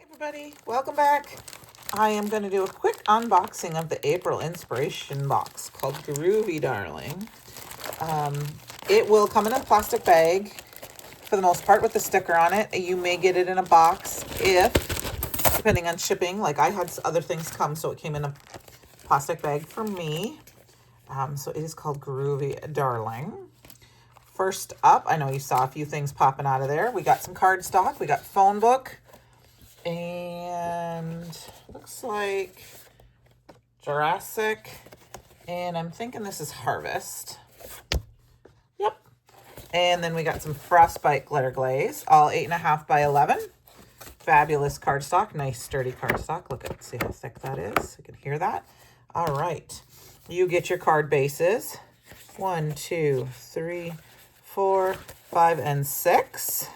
Everybody, welcome back. I am going to do a quick unboxing of the April inspiration box called Groovy, darling. It will come in a plastic bag for the most part with the sticker on it. You may get it in a box if, depending on shipping, like I had other things come, so it came in a plastic bag for me. So it is called Groovy, darling. First up, I know you saw a few things popping out of there. We got some cardstock, we got phone book, and looks like Jurassic, and I'm thinking this is Harvest. Yep. And then we got some Frostbite glitter glaze, all 8.5 by 11. Fabulous cardstock, nice sturdy cardstock. Look at, see how thick that is. You can hear that. All right, you get your card bases. 1, 2, 3, 4, 5, and 6.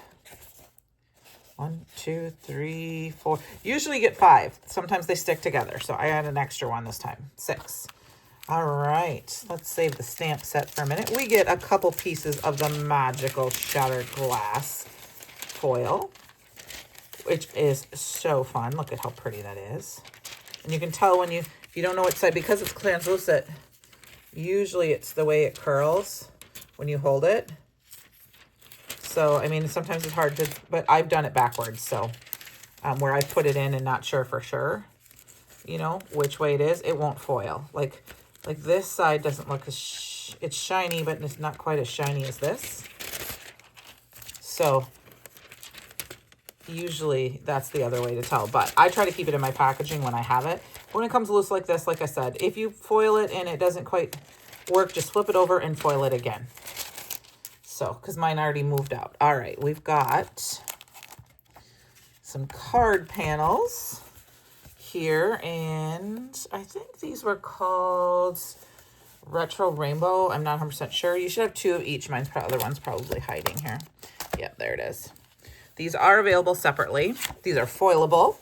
1, 2, 3, 4. Usually you get 5. Sometimes they stick together. So I had an extra one this time. 6. All right. Let's save the stamp set for a minute. We get a couple pieces of the magical shattered glass foil, which is so fun. Look at how pretty that is. And you can tell when if you don't know what side, because it's translucent, usually it's the way it curls when you hold it. So, I mean, sometimes it's hard to, but I've done it backwards. So, where I put it in and not sure for sure, you know, which way it is, it won't foil. Like this side doesn't look as, it's shiny, but it's not quite as shiny as this. So, usually that's the other way to tell. But I try to keep it in my packaging when I have it. When it comes loose like this, like I said, if you foil it and it doesn't quite work, just flip it over and foil it again. So, because mine already moved out. All right, we've got some card panels here, and I think these were called Retro Rainbow. I'm not 100% sure. You should have 2 of each. Mine's probably, other one's probably hiding here. Yep, there it is. These are available separately. These are foilable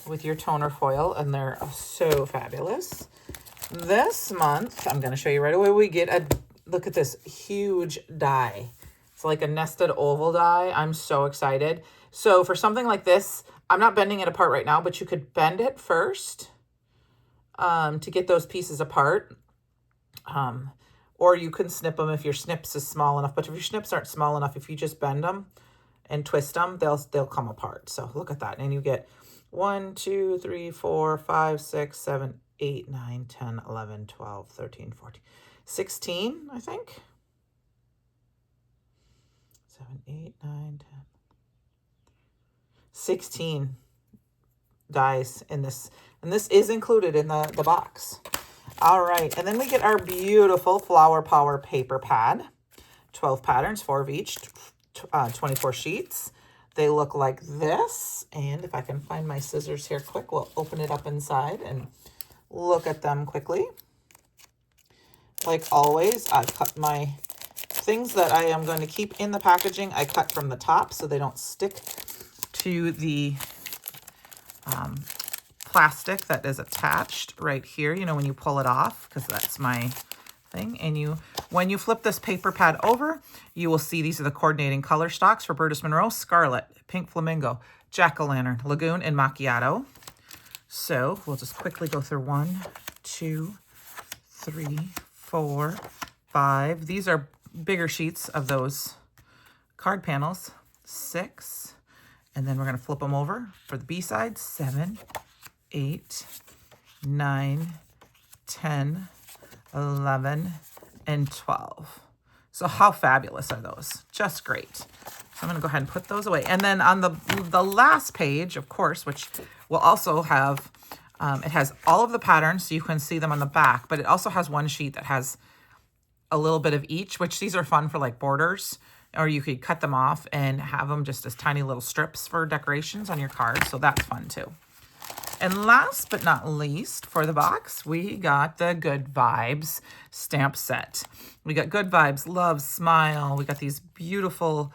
with your toner foil, and they're so fabulous. This month, I'm going to show you right away, we get a, look at this huge die. It's like a nested oval die. I'm so excited. So for something like this, I'm not bending it apart right now, but you could bend it first to get those pieces apart. Or you can snip them if your snips is small enough. But if your snips aren't small enough, if you just bend them and twist them, they'll come apart. So look at that. And you get 1, 2, 3, 4, 5, 6, 7, 8, 9, 10, 11, 12, 13, 14, 16, I think. 7, 8, 9, 10. 16 dies in this. And this is included in the box. All right. And then we get our beautiful Flower Power paper pad. 12 patterns, 4 of each, 24 sheets. They look like this. And if I can find my scissors here quick, we'll open it up inside and look at them quickly. Like always, I cut my things that I am going to keep in the packaging. I cut from the top so they don't stick to the plastic that is attached right here. You know, when you pull it off, because that's my thing. And when you flip this paper pad over, you will see these are the coordinating color stocks for Brutus, Monroe, Scarlet, Pink Flamingo, Jack-o'-lantern, Lagoon, and Macchiato. So we'll just quickly go through 1, 2, 3, 4, 5. These are bigger sheets of those card panels. 6. And then we're going to flip them over for the B side. 7, 8, 9, 10, 11, and 12. So how fabulous are those? Just great. So I'm going to go ahead and put those away. And then on the last page, of course, which will also have, it has all of the patterns, so you can see them on the back, but it also has one sheet that has a little bit of each, which these are fun for like borders, or you could cut them off and have them just as tiny little strips for decorations on your card. So that's fun too. And last but not least for the box, we got the Good Vibes stamp set. We got Good Vibes, Love, Smile. We got these beautiful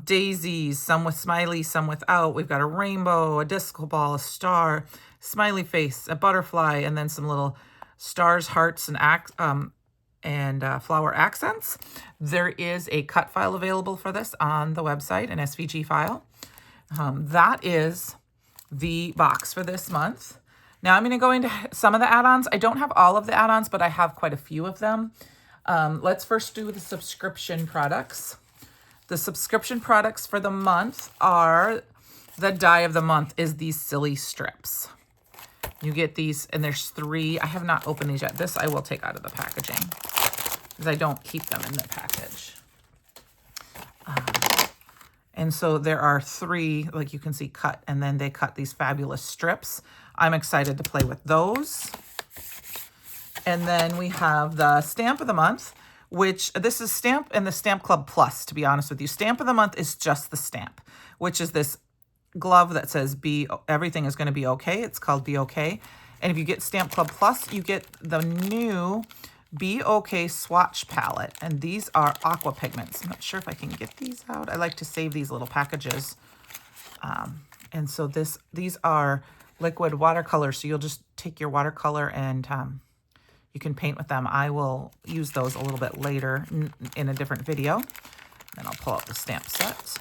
daisies, some with smiley, some without. We've got a rainbow, a disco ball, a star, smiley face, a butterfly, and then some little stars, hearts, and flower accents. There is a cut file available for this on the website, an SVG file. That is the box for this month. Now I'm going to go into some of the add-ons. I don't have all of the add-ons, but I have quite a few of them. Let's first do the subscription products. The subscription products for the month are, the die of the month is these silly strips. You get these, and there's 3. I have not opened these yet. This I will take out of the packaging because I don't keep them in the package. And so there are 3, like you can see, cut, and then they cut these fabulous strips. I'm excited to play with those. And then we have the stamp of the month, which this is Stamp and the Stamp Club Plus, to be honest with you. Stamp of the month is just the stamp, which is this glove that says everything is going to be okay. It's called Be Okay. And if you get Stamp Club Plus, you get the new Be Okay swatch palette. And these are aqua pigments. I'm not sure if I can get these out. I like to save these little packages. And so these are liquid watercolors. So you'll just take your watercolor and you can paint with them. I will use those a little bit later in a different video. Then I'll pull out the stamp set.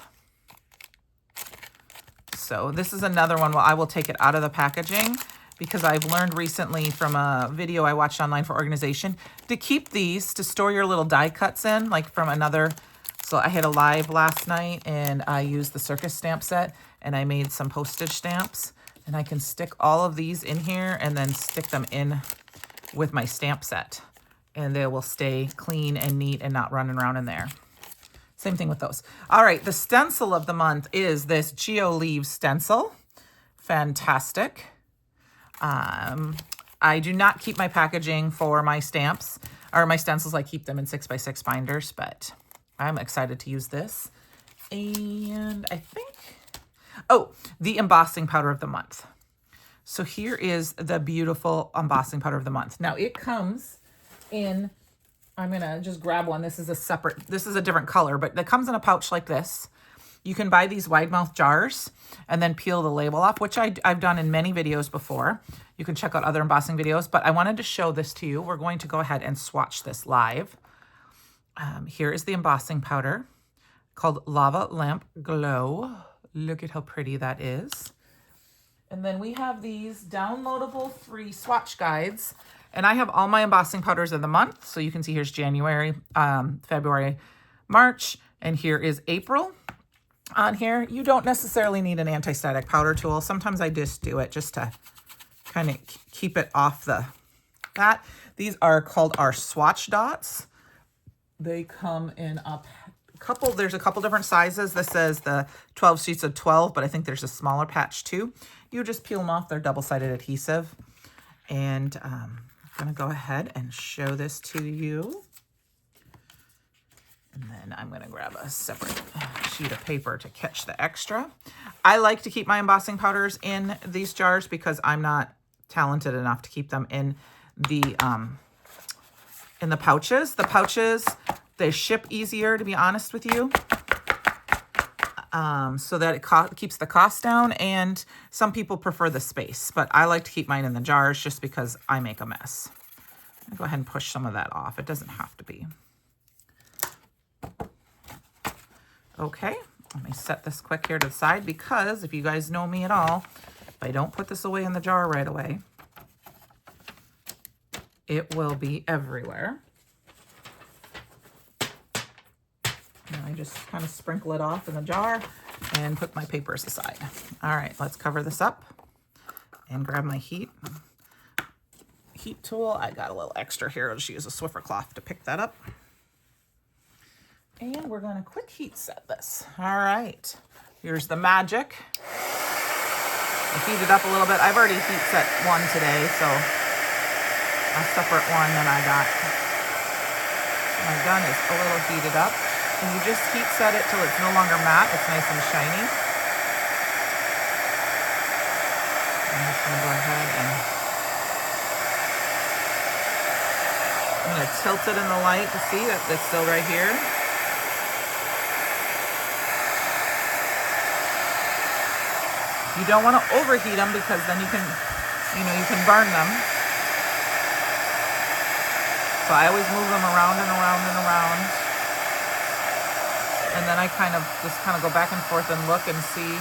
So this is another one where I will take it out of the packaging because I've learned recently from a video I watched online for organization to keep these, to store your little die cuts in, like from another. So I had a live last night and I used the circus stamp set and I made some postage stamps, and I can stick all of these in here and then stick them in with my stamp set, and they will stay clean and neat and not running around in there. Same thing with those. All right, the stencil of the month is this Geo Leaves stencil. Fantastic. I do not keep my packaging for my stamps or my stencils. I keep them in 6x6 binders, but I'm excited to use this. And I think, the embossing powder of the month. So here is the beautiful embossing powder of the month. Now it comes in, I'm going to just grab one. This is a different color, but it comes in a pouch like this. You can buy these wide mouth jars and then peel the label off, which I've done in many videos before. You can check out other embossing videos, but I wanted to show this to you. We're going to go ahead and swatch this live. Here is the embossing powder called Lava Lamp Glow. Look at how pretty that is. And then we have these downloadable free swatch guides. And I have all my embossing powders of the month. So you can see here's January, February, March, and here is April. On here, you don't necessarily need an anti-static powder tool. Sometimes I just do it just to kind of keep it off that. These are called our swatch dots. They come in there's a couple different sizes. This says the 12 sheets of 12, but I think there's a smaller patch too. You just peel them off. They're double-sided adhesive. And I'm going to go ahead and show this to you. And then I'm going to grab a separate sheet of paper to catch the extra. I like to keep my embossing powders in these jars because I'm not talented enough to keep them in the pouches. The pouches, they ship easier, to be honest with you. So that it keeps the cost down, and some people prefer the space, but I like to keep mine in the jars just because I make a mess. I'll go ahead and push some of that off. It doesn't have to be. Okay, let me set this quick here to the side because if you guys know me at all, if I don't put this away in the jar right away, it will be everywhere. And I just kind of sprinkle it off in the jar and put my papers aside. All right, let's cover this up and grab my heat tool. I got a little extra here. I'll just use a Swiffer cloth to pick that up. And we're going to quick heat set this. All right, here's the magic. I heat it up a little bit. I've already heat set one today, so a separate one that I got. My gun is a little heated up. And you just heat set it till it's no longer matte. It's nice and shiny. I'm just going to go ahead and I'm going to tilt it in the light to see that it's still right here. You don't want to overheat them because then you can burn them. So I always move them around and around and around. And then I just kind of go back and forth and look and see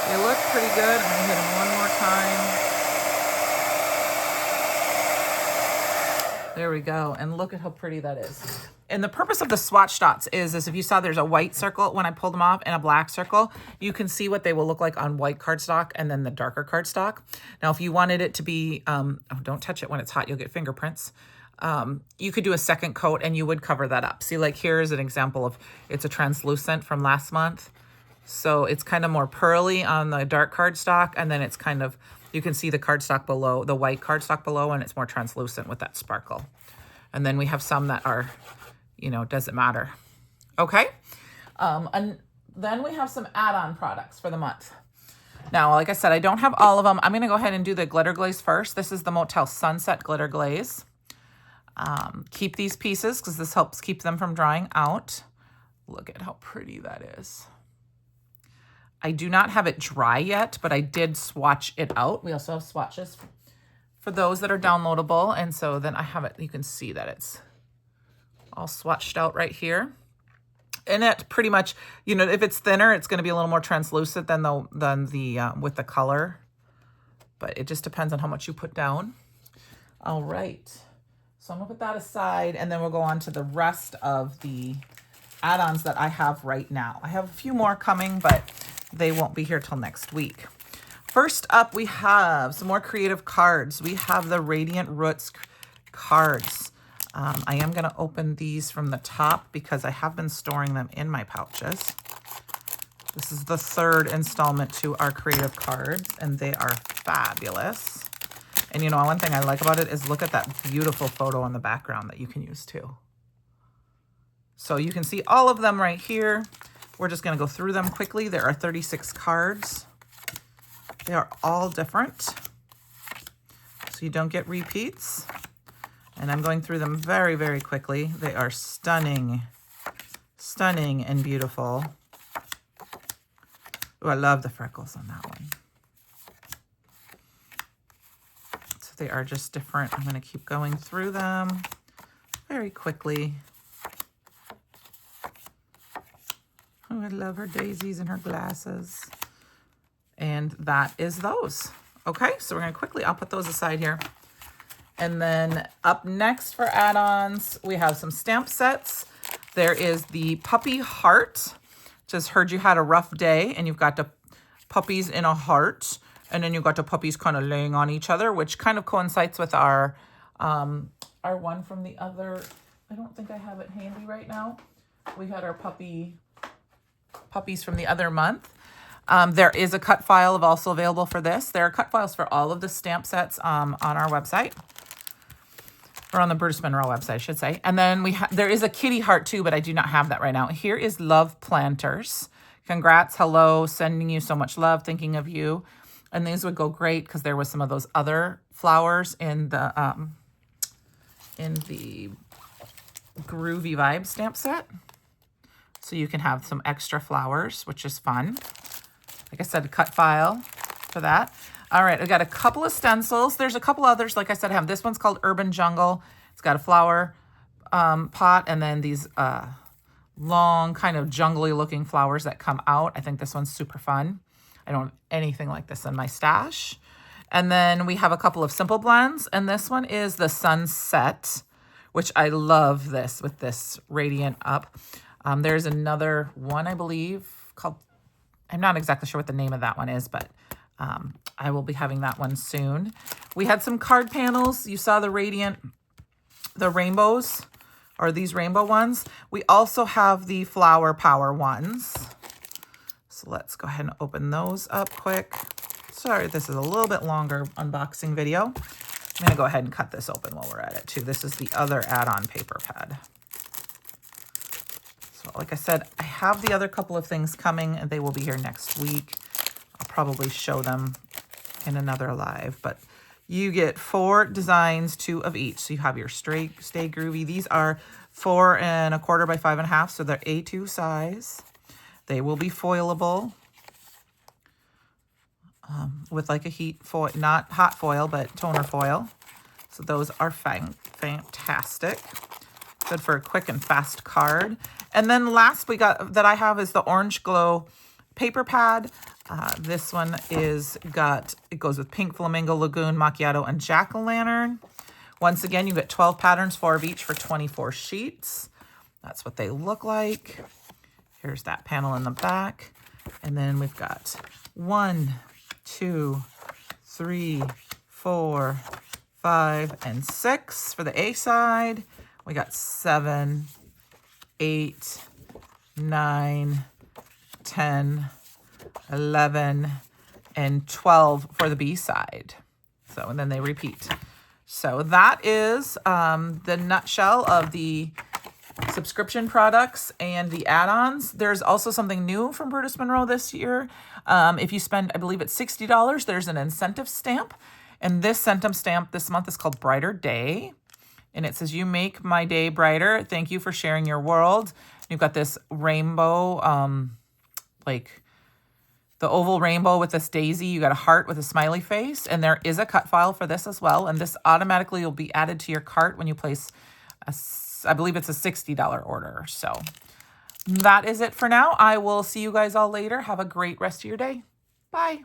They look pretty good. I'm going to hit them one more time. There we go. And look at how pretty that is. And the purpose of the swatch dots is if you saw there's a white circle when I pulled them off and a black circle, you can see what they will look like on white cardstock and then the darker cardstock. Now, if you wanted it to be, oh, don't touch it when it's hot, you'll get fingerprints. You could do a second coat and you would cover that up. See, like here is an example of, it's a translucent from last month. So it's kind of more pearly on the dark cardstock, and then it's kind of, you can see the cardstock below, the white cardstock below, and it's more translucent with that sparkle. And then we have some that are, you know, doesn't matter. Okay. And then we have some add-on products for the month. Now, like I said, I don't have all of them. I'm going to go ahead and do the glitter glaze first. This is the Motel Sunset Glitter Glaze. Keep these pieces because this helps keep them from drying out. Look at how pretty that is. I do not have it dry yet, but I did swatch it out. We also have swatches for those that are downloadable. And so then I have it, you can see that it's all swatched out right here. And it pretty much, you know, if it's thinner, it's going to be a little more translucent than the with the color. But it just depends on how much you put down. All right. So I'm going to put that aside, and then we'll go on to the rest of the add-ons that I have right now. I have a few more coming, but they won't be here till next week. First up, we have some more creative cards. We have the Radiant Roots cards. I am going to open these from the top because I have been storing them in my pouches. This is the third installment to our creative cards, and they are fabulous. And you know, one thing I like about it is look at that beautiful photo in the background that you can use too. So you can see all of them right here. We're just going to go through them quickly. There are 36 cards. They are all different, so you don't get repeats. And I'm going through them very, very quickly. They are stunning, stunning and beautiful. Oh, I love the freckles on that one. So they are just different. I'm going to keep going through them very quickly. Oh, I love her daisies and her glasses. And that is those. Okay, so we're going to quickly, I'll put those aside here. And then up next for add-ons, we have some stamp sets. There is the Puppy Heart. Just heard you had a rough day, and you've got the puppies in a heart. And then you've got the puppies kind of laying on each other, which kind of coincides with our one from the other. I don't think I have it handy right now. We had our puppies from the other month. There is a cut file also available for this. There are cut files for all of the stamp sets on our website, or on the Brutus Monroe website, I should say. And then there is a kitty heart too, but I do not have that right now. Here is Love Planters. Congrats, hello, sending you so much love, thinking of you. And these would go great because there was some of those other flowers in the Groovy Vibe stamp set. So you can have some extra flowers, which is fun. Like I said, a cut file for that. All right, I got a couple of stencils. There's a couple others. Like I said, I have this one's called Urban Jungle. It's got a flower pot, and then these long kind of jungly looking flowers that come out. I think this one's super fun. I don't have anything like this in my stash. And then we have a couple of simple blends, and this one is the Sunset, which I love this with this Radiant Up. There's another one, I believe, called, I'm not exactly sure what the name of that one is, but I will be having that one soon. We had some card panels. You saw the rainbows, or these rainbow ones. We also have the Flower Power ones. So let's go ahead and open those up quick. Sorry, this is a little bit longer unboxing video. I'm going to go ahead and cut this open while we're at it too. This is the other add-on paper pad. So like I said, I have the other couple of things coming, and they will be here next week. I'll probably show them in another live, but you get 4 designs, 2 of each. So you have your Stay Groovy. These are 4 1/4 by 5 1/2, so they're A2 size. They will be foilable with like a heat foil, not hot foil, but toner foil. So those are fantastic. Good for a quick and fast card. And then last that I have is the Orange Glow paper pad. This one it goes with Pink Flamingo, Lagoon, Macchiato, and Jack-o'-lantern. Once again, you get 12 patterns, 4 of each for 24 sheets. That's what they look like. Here's that panel in the back. And then we've got 1, 2, 3, 4, 5, and 6 for the A side. We got 7, 8, 9, 10, 11, and 12 for the B side. So, and then they repeat. So that is the nutshell of the subscription products and the add-ons. There's also something new from Brutus Monroe this year. If you spend, I believe it's $60, there's an incentive stamp. And this incentive stamp this month is called Brighter Day. And it says, "You make my day brighter. Thank you for sharing your world." You've got this rainbow, like the oval rainbow with this daisy. You got a heart with a smiley face. And there is a cut file for this as well. And this automatically will be added to your cart when you place I believe it's a $60 order. So that is it for now. I will see you guys all later. Have a great rest of your day. Bye.